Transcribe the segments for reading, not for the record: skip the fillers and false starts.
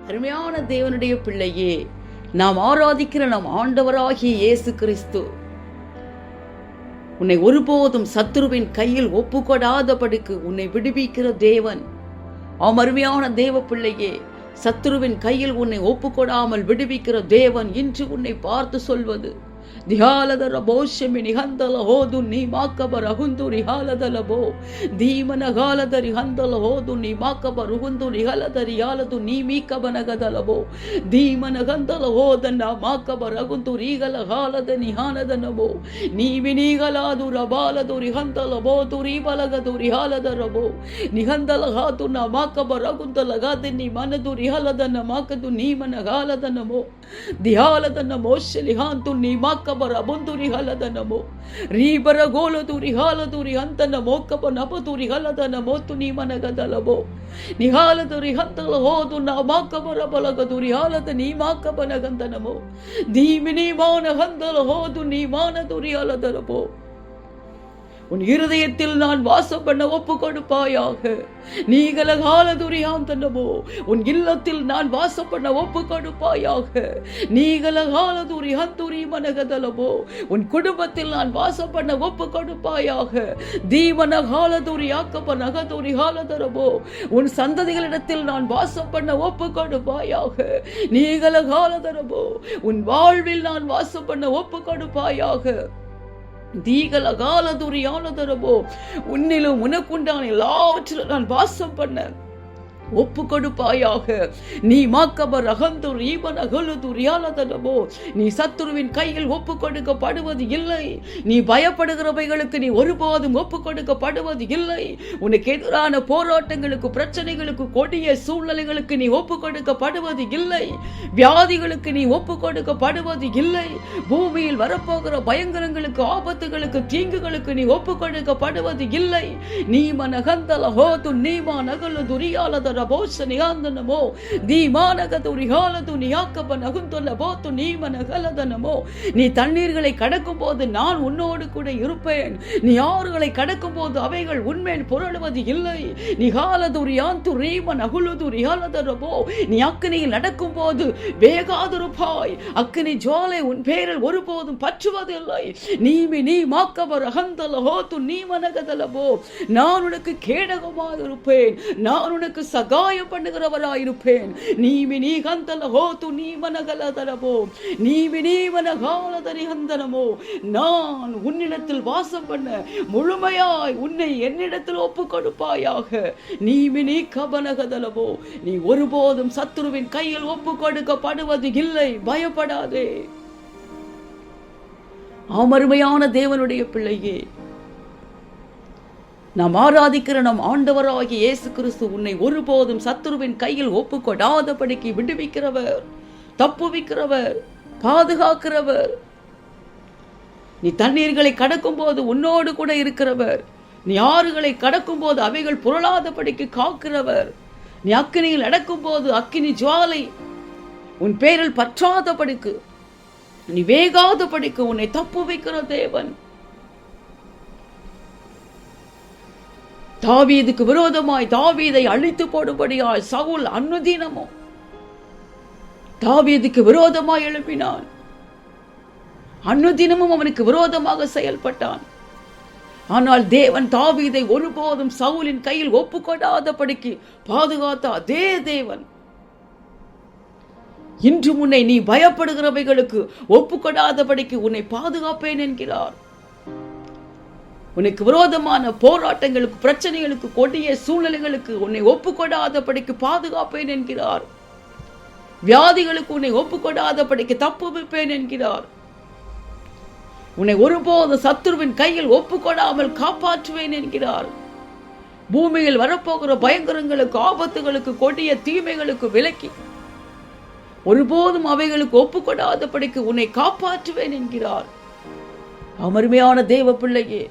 அருமையான தேவனுடைய பிள்ளையே, நாம் ஆராதிக்கிற நம் ஆண்டவராகிய இயேசு கிறிஸ்து உன்னை ஒருபோதும் சத்துருவின் கையில் ஒப்புக்கொடாதபடிக்கு உன்னை விடுவிக்கிற தேவன். அருமையான தேவ பிள்ளையே, சத்துருவின் கையில் உன்னை ஒப்புக்கொடாமல் விடுவிக்கிற தேவன் இன்று உன்னை பார்த்து சொல்வது, ಧಿಯಾಲದರ ಬೋಷಮಿ ನಿಹಂದಲ ಹೋದು ನೀ ಮಾಕಬ ರಹುಂದು ರಿಹಾಲದಲ ಬೋ ಧೀಮನಗಾಲದ ರಿಹಂದಲ ಹೋದು ನೀ ಮಾಕಬ ರುಹುಂದು ರಿಹಲದ ರಿಯಾಲದು ನೀ ಮೀಕಬನಗದಲ ಬೋ ಧೀಮನಗಂದಲ ಹೋದನ್ನ ಮಾಕಬ ರಗುಂದು ರೀಗಲ ಹಾಲದ ನಿಹಾನದನ ಬೋ ನೀವಿನೀಗಲಾದು ರಬಾಲದು ರಿಹಂದಲ ಬೋದು ರೀಬಲಗದು ರಿಹಾಲದ ರಬೋ ನಿಹಂದಲ ಹಾತು ನ ಮಾಕಬ ರಗುಂದಲ ಗಾದೆ ನೀ ಮನದು ರಿಹಲದನ ಮಾಕದು ನೀ ಮನಗಾಲದನ ಬೋ ಧಿಯಾಲದನ ಮೋಶಲಿ ಹಾಂತು ನೀ ಮಾಕಬರ ಬಂದುರಿ ಹಲದ ನಮೋ ರೀಬರ ಗೋಲದುರಿ ಹಾಲದುರಿ ಹಂತನ ಮೋಕಬ ನಪದುರಿ ಹಲದನ ಮೋತು ನೀ ಮನಗದಲಬೋ ನಿಹಾಲದುರಿ ಹಂತಲ ಹೋದು ನಾ ಮಾಕಬರ ಬಲಗದುರಿ ಹಾಲದ ನೀ ಮಾಕಬನಗಂದನಮೋ ಧೀಮಿನಿ ಮಾನ ಹಂದಲ ಹೋದು ನೀ ಮಾನದುರಿ ಹಲದರಬೋ உன் இருதயத்தில் நான் வாசம் பண்ண ஒப்பு கொடுப்பாயாக. நீகல காலதுரியாந்தனமோ உன் இல்லத்தில் நான் வாசம் பண்ண ஒப்பு கொடுப்பாயாக. நீகல காலதுரி ஹந்துரி மனகதலமோ உன் குடும்பத்தில் நான் வாசம் பண்ண ஒப்பு கொடுப்பாயாக. தீவன காலதுரி ஆக்கப்ப நகதுரி காலதரமோ உன் சந்ததிகளிடத்தில் நான் வாசம் பண்ண ஒப்பு கொடுப்பாயாக. நீகல காலதரமோ உன் வாழ்வில் நான் வாசம் பண்ண ஒப்பு கொடுப்பாயாக. தீகல காலதுரியானதரபோ உன்னிலும் உனக்குண்டான எல்லாவற்றிலும் நான் வாசம் பண்ண ஒப்பு கொடுப்பாயாக. நீ மாக்கபர் அகந்து ரீபன் அகலுது ரியாலதனமோ நீ சத்துருவின் கையில் ஒப்பு கொடுக்கப்படுவது இல்லை. நீ பயப்படுகிறவைகளுக்கு நீ ஒருபோதும் ஒப்பு கொடுக்கப்படுவது இல்லை. உனக்கு எதிரான போராட்டங்களுக்கு, பிரச்சனைகளுக்கு, கொடிய சூழ்நிலைகளுக்கு நீ ஒப்பு கொடுக்கப்படுவது இல்லை. வியாதிகளுக்கு நீ ஒப்பு கொடுக்கப்படுவது இல்லை. பூமியில் வரப்போகிற பயங்கரங்களுக்கு, ஆபத்துகளுக்கு, தீங்குகளுக்கு நீ ஒப்பு கொடுக்கப்படுவது இல்லை. நீ மனகந்தல ஹோது நீமா நகலு துரியாலத ரபோசனியாந்தனமோ தீமானகது ரிஹாலது நியாக்கப நகுந்தல போத்து நீமனகலதனமோ நீ தண்ணீர்களை கடக்கும் போது நான் உன்னோடு கூட இருப்பேன். நீ ஆறுகளை கடக்கும் போது அவைகள் உன்மேல் புரளுவது இல்லை. நிகாலது ரியாந்து ரீமன் அகுலுது ரிஹாலதரபோ நீ அக்கினியில் நடக்கும் போது வேகாதிருப்பாய். அக்கினி ஜுவாலை உன் பேரில் ஒருபோதும் பற்றுவதில்லை. நீ மாக்கபர் அகந்தல ஹோத்து நீமனகதலபோ நான் உனக்கு கேடகமாக இருப்பேன். நான் உனக்கு சகாயம் பண்ணுகிறவராயிருப்பேன். நீ கந்தல ஹோத்து நீ மனகலதரபோ நீ மனகாலதரி ஹந்தனமோ நான் உன்னிடத்தில் வாசம் பண்ண முழுமையாய் உன்னை என்னிடத்தில் ஒப்பு கொடுப்பாயாக. நீ கபனகதலபோ நீ ஒருபோதும் சத்துருவின் கையில் ஒப்பு கொடுக்கப்படுவது இல்லை. பயப்படாதே. அருமையான தேவனுடைய பிள்ளையே, நாம் ஆராதிக்கிற நம் ஆண்டவராகிய இயேசு கிறிஸ்து உன்னை ஒருபோதும் சத்துருவின் கையில் ஒப்புக்கொடாதபடிக்கு விடுவிக்கிறவர், தப்புவிக்கிறவர், பாதுகாக்கிறவர். நீ தண்ணீர்களை கடக்கும் போது உன்னோடு கூட இருக்கிறவர். நீ ஆறுகளை கடக்கும் போது அவைகள் புரளாதபடிக்கு காக்கிறவர். நீ அக்கினியில் நடக்கும் போது அக்கினி ஜுவாலை உன் பேரில் பற்றாதபடிக்கு, நீ வேகாதபடிக்கு உன்னை தப்புவிக்கிற தேவன். தாவீதுக்கு விரோதமாய் தாவீதை அழித்து போடும்படியாய் சவுல் அனுதினமும் தாவீதுக்கு விரோதமாய் எழுப்பினான். அனுதினமும் அவனுக்கு விரோதமாக செயல்பட்டான். ஆனால் தேவன் தாவீதை ஒருபோதும் சவுலின் கையில் ஒப்புக்கொடாதபடிக்கு பாதுகாத்த அதே தேவன் இன்று உன்னை நீ பயப்படுகிறவைகளுக்கு ஒப்புக்கொடாதபடிக்கு உன்னை பாதுகாப்பேன் என்கிறார். உனக்கு விரோதமான போராட்டங்களுக்கு, பிரச்சனைகளுக்கு, கொடிய சூழ்நிலைகளுக்கு உன்னை ஒப்புக்கொடாதபடிக்கு பாதுகாப்பேன் என்கிறார். வியாதிகளுக்கு உன்னை ஒப்புக்கொடாதபடிக்கு தப்புவிப்பேன் என்கிறார். உன்னை ஒருபோது சத்துருவின் கையில் ஒப்புக்கொடாமல் காப்பாற்றுவேன் என்கிறார். பூமியில் வரப்போகிற பயங்கரங்களுக்கு, ஆபத்துகளுக்கு, கொடிய தீமைகளுக்கு விலக்கி ஒருபோதும் அவைகளுக்கு ஒப்புக்கொடாதபடிக்கு உன்னை காப்பாற்றுவேன் என்கிறார். அருமையான தேவ பிள்ளையே,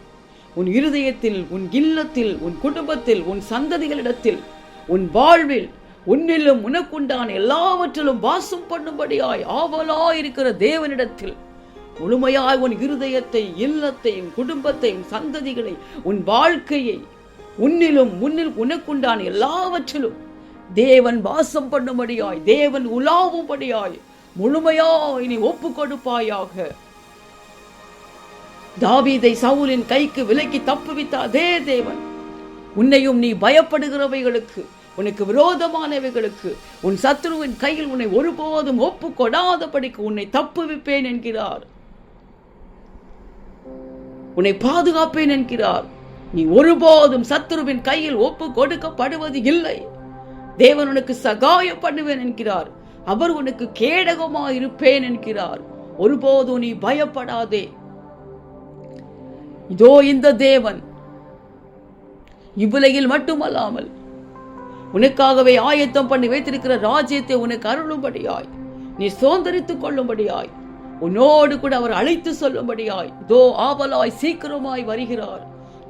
உன் இருதயத்தில், உன் இல்லத்தில், உன் குடும்பத்தில், உன் சந்ததிகளிடத்தில், உன் வாழ்வில், உன்னிலும் உனக்குண்டான எல்லாவற்றிலும் வாசம் பண்ணும்படியாய் ஆவலாயிருக்கிற தேவனிடத்தில் முழுமையாய் உன் இருதயத்தை, இல்லத்தையும், குடும்பத்தையும், சந்ததிகளை, உன் வாழ்க்கையை, உன்னிலும் உன்னில் உனக்குண்டான எல்லாவற்றிலும் தேவன் வாசம் பண்ணும்படியாய், தேவன் உலாவும்படியாய் முழுமையாய் நீ ஒப்பு கொடுப்பாயாக. தாவீதை சவுலின் கைக்கு விலக்கி தப்புவித்த அதே தேவன் உன்னையும் நீ பயப்படுகிறவைகளுக்கு, உனக்கு விரோதமானவைகளுக்கு, உன் சத்துருவின் கையில் உன்னை ஒருபோதும் ஒப்பு கொடாதபடிக்கு உன்னை தப்புவிப்பேன் என்கிறார். உன்னை பாதுகாப்பேன் என்கிறார். நீ ஒருபோதும் சத்துருவின் கையில் ஒப்பு கொடுக்கப்படுவது இல்லை. தேவன் உனக்கு சகாயம் பண்ணுவேன் என்கிறார். அவர் உனக்கு கேடகமாயிருப்பேன் என்கிறார். ஒருபோதும் நீ பயப்படாதே. இதோ இந்த தேவன் இவ்வுலகில் மட்டுமல்லாமல் உனக்காகவே ஆயத்தம் பண்ணி வைத்திருக்கிற ராஜ்யத்தை உனக்கு அருளும்படியாய், நீ சுதந்தரித்துக் கொள்ளும்படியாய், உன்னோடு கூட அவர் அழைத்து சொல்லும்படியாய் இதோ ஆவலாய் சீக்கிரமாய் வருகிறார்.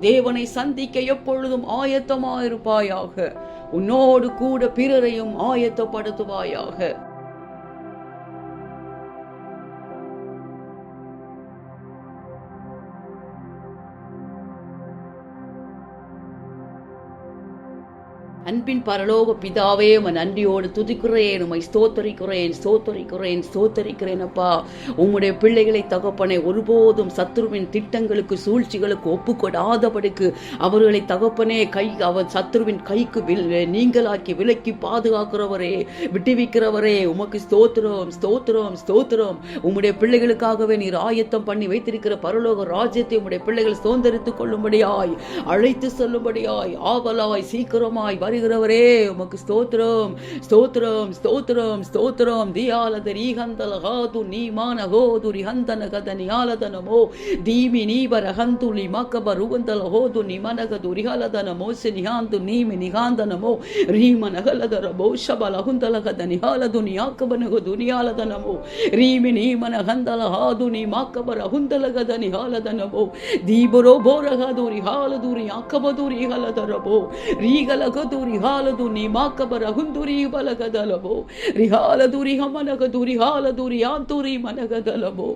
தேவனை சந்திக்க எப்பொழுதும் ஆயத்தமாயிருப்பாயாக. உன்னோடு கூட பிறரையும் ஆயத்தப்படுத்துவாயாக. அன்பின் பரலோக பிதாவே, உன் நன்றியோடு துதிக்கிறேன், உம்மை ஸ்தோத்தரிக்கிறேன் அப்பா. உம்முடைய பிள்ளைகளை தகப்பனை ஒருபோதும் சத்துருவின் திட்டங்களுக்கு சூழ்ச்சிகளுக்கு ஒப்புக்கொடாதபடிக்கு அவர்களை தகப்பனே அவர் சத்துருவின் கைக்கு நீங்களாக்கி விலக்கி பாதுகாக்கிறவரே, விட்டுவிக்கிறவரே, உமக்கு ஸ்தோத்திரம். உம்முடைய பிள்ளைகளுக்காகவே நீர் ஆயத்தம் பண்ணி வைத்திருக்கிற பரலோக ராஜ்யத்தை உம்முடைய பிள்ளைகள் சுதந்தரித்துக் கொள்ளும்படியாய், அழைத்து சொல்லும்படியாய், ஆவலாய் சீக்கிரமாய் வருகிறவரே, உமக்கு ஸ்தோத்திரம். தியாலதரி ஹந்தலகாது நீமானகோது ரிஹந்தனகத நியாலதனமோ தீமி நீபரஹந்துலி மக்கபருகந்தலகோது நிமனகது ரிஹலதனமோ சினிஹாந்து நீமி நிகாந்தனமோ ரீமனகலதரபோ ஷபலகுந்தலகத நிஹாலது நியாக்கபனகது நியாலதனமோ ரீமி நீமனகந்தலகாது நீ மக்கபரகுந்தலகத நிஹாலதனமோ தீபரோ போரகது ரிஹாலது ரியாக்கபது ரிஹலதரபோ ரீகலகது ரிஹாலது நீ மாக்கபரகுந்துரி பலகதலபோ ரிஹாலதுரி ஹமனகதுரி ஹாலதுரி ஆந்துரி மனகதலபோ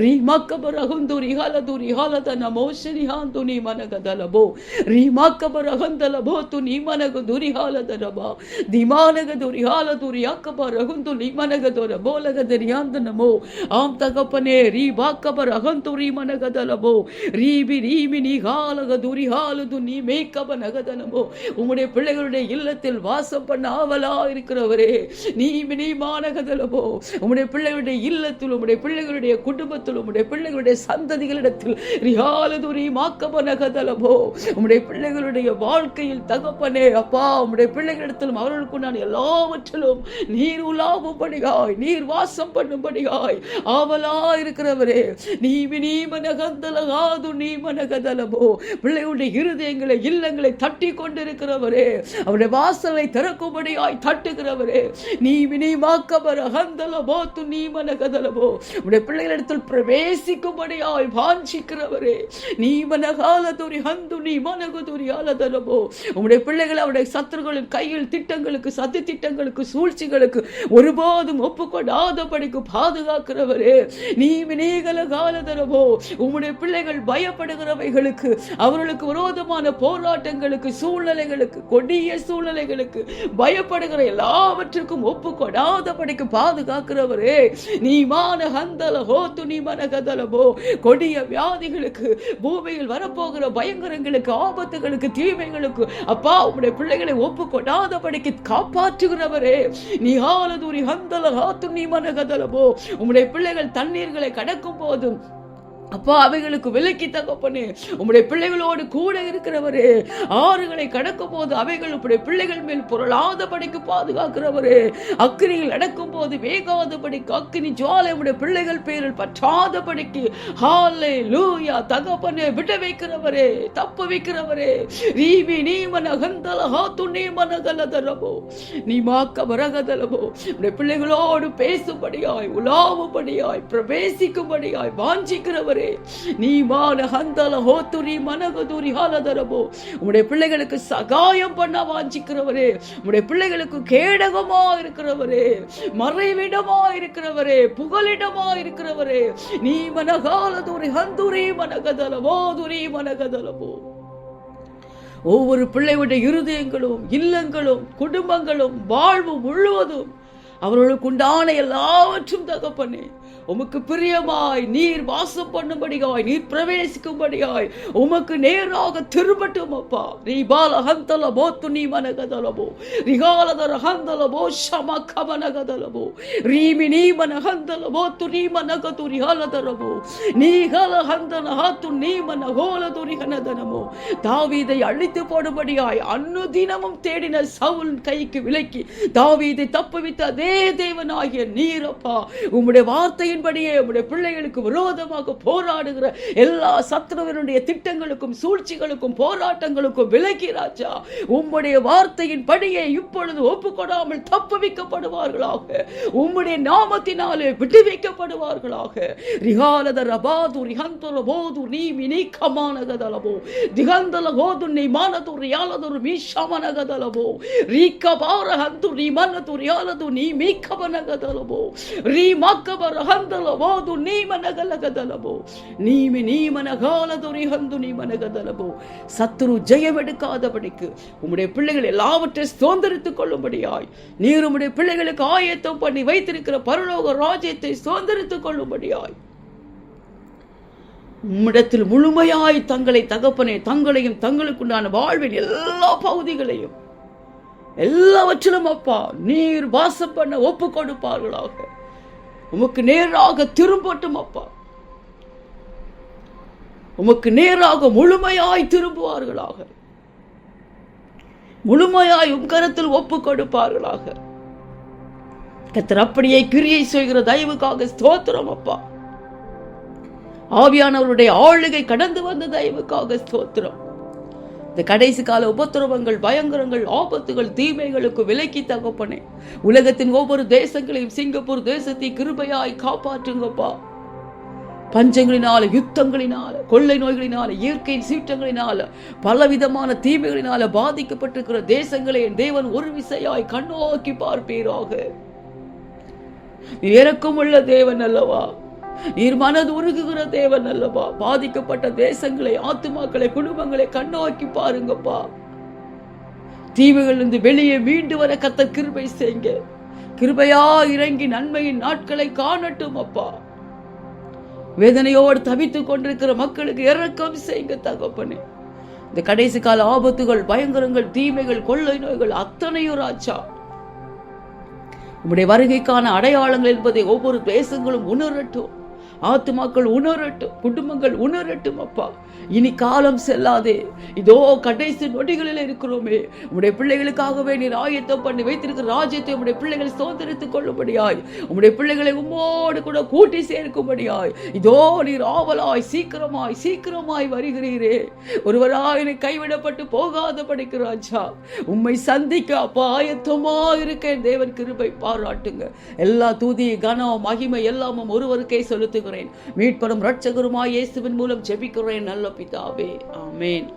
ரீ மக்கபரகுந்துரி ஹாலதுரி ஹாலதனமோ ஷரிஹாந்துனி மனகதலபோ ரீ மக்கபரகந்தலபோ துனி மனகதுரி ஹாலதரபா திமானகதுரி ஹாலதுரி அக்கபரகுந்துலி மனகதரபோ லகதரியாந்தனமோ ஆம் தகப்பனே ரீ பாக்கபரகந்துரி மனகதலபோ ரீபி ரீமி நீ ஹாலகதுரி ஹாலது நீ மேக்கபனகதனமோ உம்முடைய பிள்ளைகளுடைய இல்லத்தில் வாசம் பண்ண ஆவலா இருக்கிறவரே, நீ மாநகதலபோ உம்முடைய பிள்ளைகளுடைய இல்லத்தில், உம்முடைய பிள்ளைகளுடைய குடும்பத்தில், உம்முடைய பிள்ளைகளுடைய சந்ததிகளிடத்தில் ரிஹாலதுரி மாக்கபனகதலபோ உம்முடைய பிள்ளைகளுடைய வாழ்க்கையில் தகப்பனே அப்பா, உம்முடைய பிள்ளைகளிடத்திலும் அவர்களுக்கு நான் எல்லாவற்றிலும் நீர் உலாவும்படியாய், நீர் வாசம் பண்ணும்படியாய் ஆவலா இருக்கிறவரே, நீ மனகந்தலகாது நீ மனகதலபோ பிள்ளைகளுடைய இருதயங்களை இல்லங்களை தட்டி கொண்டிருக்கிறவரே, அவருடைய வாசலை திறக்கும்படியாய் தட்டுகிறவரே, நீ மாக்கபர ஹந்தலபோ து நீ மனகதலபோ உடைய பிள்ளைகளிடத்தில் பிரவேசிக்கும்படியாய் வாஞ்சிக்கிறவரே, நீ மனகாலதுரி ஹந்து நீ மனகுதுரி ஆலதலபோ உடைய பிள்ளைகள் அவருடைய சத்துருகளின் கையில் திட்டங்களுக்கு, சதி திட்டங்களுக்கு, சூழ்ச்சிகளுக்கு ஒருபோதும் ஒப்புக்கொடாதபடிக்கு பாதுகாக்கிறவரே, நீ வினேகலகாலதரபோ உம்முடைய பிள்ளைகள் பயப்படுகிறவைகளுக்கு, அவர்களுக்கு விரோதமான போராட்டங்களுக்கு, சூழ்நிலைகளுக்கு, கொடிய சூழ்நிலைகளுக்கு பயப்படுகிற எல்லாவற்றுக்கும் ஒப்புக்கொடாதபடிக்கு பாதுகாக்கிறவரே, நீ மானகந்தல ஹோத்து நீ மனகதலபோ கொடிய வியாதிகளுக்கு, பூமியில் வரப்போகிற பயங்கரங்களுக்கு, ஆபத்துகளுக்கு, தீமைகளுக்கு அப்பா உம்முடைய பிள்ளைகளை ஒப்புக்கொடாதபடிக்கு காப்பாற்றுகிறவரே, நீ ஹாலதுரி ஹந்தல ஹாத்து நீ மனகதலபோ உம்முடைய பிள்ளைகள் தண்ணீர்களை கடக்கும் போதும் அப்பா அவைகளுக்கு விலக்கி தகப்பனே, உம்முடைய பிள்ளைகளோடு கூட இருக்கிறவரே, ஆறுகளை கடக்கும் போது அவைகள் உம்முடைய பிள்ளைகள் மேல் புரளாதபடிக்கு பாதுகாக்கிறவரே, அக்கினியில் நடக்கும் போது வேகாதபடிக்கு அக்கினி ஜுவாலை உம்முடைய பிள்ளைகள் பேரில் பற்றாதபடிக்கு ஹல்லேலூயா தகப்பனே விட வைக்கிறவரே, தப்ப வைக்கிறவரே, ரீவி நீ மனகந்தல ஹாத்து நீ மனகலதலபோ நீ மாக்க வரகதலபோ உம்முடைய பிள்ளைகளோடு பேசும்படியாய், உலாவும்படியாய், பிரவேசிக்கும்படியாய் வாஞ்சிக்கிறவரே, நீ மானகந்தல ஹோத்துரி மனகதுரி ஹாலதரபோ உம்முடைய பிள்ளைகளுக்கு சகாயம் பண்ண வாஞ்சிக்கிறவரே, உம்முடைய பிள்ளைகளுக்கு கேடகமா இருக்கிறவரே, மறைவிடமா இருக்கிறவரே, புகலிடமா இருக்கிறவரே, நீ மனகாலதுரி ஹந்துரி மனகதலபோ துரி மனகதலபோ ஒவ்வொரு பிள்ளையுடைய இருதயங்களும், இல்லங்களும், குடும்பங்களும், வாழ்வு முழுவதும் அவர்களுக்கு உண்டான எல்லாவற்றும் தகப்பனே உமக்கு பிரியமாய் நீர் வாசம் பண்ணும்படியாய், நீர் பிரவேசிக்கும்படியாய் உமக்கு நேராக திரும்பட்டும் அப்பா. ரீபால ஹந்தல போத்து நீ மனகதலபோ, ரிகாலதர ஹந்தலபோ ஷம கமனகதலபோ, ரீமி நீ மனஹந்தல போத்து நீ மனகது ரிகாலதரபோ, நீகல ஹந்தன ஹாத்து நீ மனகோலது ரிகனதனமோ. தாவீதை அழித்து போடும்படியாய் அன்னுதினமும் தேடின சவுல் கைக்கு விலக்கி தாவீதை தப்புவித்த அதே தேவனாகிய நீரப்பா, உம்முடைய வார்த்தையின் படியே உம்முடைய பிள்ளைகளுக்கு விரோதமாக போராடுகிற எல்லா சத்துருவினுடைய திட்டங்களுக்கும் சூழ்ச்சிகளுக்கும் போராட்டங்களுக்கும் விலகி ராஜா, உம்முடைய வார்த்தையின் படியே இப்பொழுது ஒப்புக்கொடாமல் தப்புவிக்கப்படுவார்களாக, உம்முடைய நாமத்தினாலே விடுவிக்கப்படுவார்களாக. ரிகாலத ரபாது ரிஹந்தல போது நீ மினி கமானகதலபோ, திகந்தல கோது நீ மானது ரியாலது மீஷமனகதலபோ, ரீகபார ஹந்து நீ மனது ரியாலது நீ மீகபனகதலபோ, ரீமக்கபர ஹந்தலபோது நீ மனகலகதலபோ, நீமி நீ மனகாலது ரிஹந்து நீ மனகதலபோ. சத்துரு ஜெயம் எடுக்காதபடிக்கு உம்முடைய பிள்ளைகள் எல்லாவற்றையும் சுதந்திரித்துக் கொள்ளும்படியாய் நீர் உம்முடைய பிள்ளைகளுக்கு ஆயத்தம் பண்ணி வைத்திருக்கிற பரலோக ராஜ்யத்தை சுதந்திரித்துக் கொள்ளும்படியாய் உம்மிடத்தில் முழுமையாய் தங்களை தகப்பனே தங்களையும் தங்களுக்குண்டான வாழ்வின் எல்லா பகுதிகளையும் எல்லாவற்றிலும் அப்பா நீர் வாசம் பண்ண ஒப்பு கொடுப்பார்களாக. உமக்கு நேராக திரும்பட்டும் அப்பா, உமக்கு நேராக முழுமையாய் திரும்புவார்களாக, முழுமையாய் உம் கரத்தில் ஒப்பு கொடுப்பார்களாக. கர்த்தர் அப்படியே கிரியை செய்கிற தயவுக்காக ஸ்தோத்திரம் அப்பா. ஆவியானவருடைய ஆளுகை கடந்து வந்த தயவுக்காக ஸ்தோத்திரம். இந்த கடைசி கால உபத்திரவங்கள், பயங்கரங்கள், ஆபத்துகள், தீமைகளுக்கு விலக்கி தகப்பனே உலகத்தின் ஒவ்வொரு தேசங்களையும் சிங்கப்பூர் தேசத்தை கிருபையாய் காப்பாற்றுங்கப்பா. பஞ்சங்களினால, யுத்தங்களினால, கொள்ளை நோய்களினால, இயற்கை சீற்றங்களினால, பலவிதமான தீமைகளினால பாதிக்கப்பட்டிருக்கிற தேசங்களை தேவன் ஒரு விசையாய் கண்ணோக்கி பார்ப்பீராக. இரக்கமுள்ள தேவன் அல்லவா, நீர் மனது உருகுகிற தேவன் அல்லவா. பாதிக்கப்பட்ட தேசங்களை, ஆத்துமாக்களை, குடும்பங்களை கண்ணோக்கி பாருங்கப்பா. தீவுகளிலிருந்து வெளியே மீண்டு வர கர்த்தர் கிருபை செய்யுங்க. கிருபையா இறங்கி நன்மையின் நாட்களை காணட்டும் அப்பா. வேதனையோடு தவித்துக் கொண்டிருக்கிற மக்களுக்கு இரக்கம் செய்யுங்க தகப்பனே. இந்த கடைசி கால ஆபத்துகள், பயங்கரங்கள், தீமைகள், கொள்ளை நோய்கள் அத்தனையும் ராஜா உம்முடைய வருகைக்கான அடையாளங்கள் என்பதை ஒவ்வொரு தேசங்களும் உணரட்டும், ஆத்துமாக்கள் உணரட்டும், குடும்பங்கள் உணரட்டும் அப்பா. இனி காலம் செல்லாதே, இதோ கடைசி நொடிகளில் இருக்கிறோமே. உம்முடைய பிள்ளைகளுக்காகவே நீர் ஆயத்தம் பண்ணி வைத்திருக்கிற ராஜ்யத்தை உம்முடைய பிள்ளைகள் சுதந்திரித்துக் கொள்ளும்படியாய், உம்முடைய பிள்ளைகளை உம்மோடு கூட கூட்டி சேர்க்கும்படியாய் இதோ நீர் ஆவலாய் சீக்கிரமாய் சீக்கிரமாய் வருகிறீரே. ஒருவராய் என்னை கைவிடப்பட்டு போகாதபடிக்கு ராஜா உம்மை சந்திக்க அப்பா ஆயத்தமா இருக்கேன். தேவன் கிருபை பாராட்டுங்க. எல்லா துதி, கனம், மகிமை எல்லாமும் ஒருவருக்கே செலுத்துகிறேன். மீட்பரும் இரட்சகருமாய் இயேசுவின் மூலம் ஜெபிக்கிறேன் நல்ல பிதாவே, ஆமென்.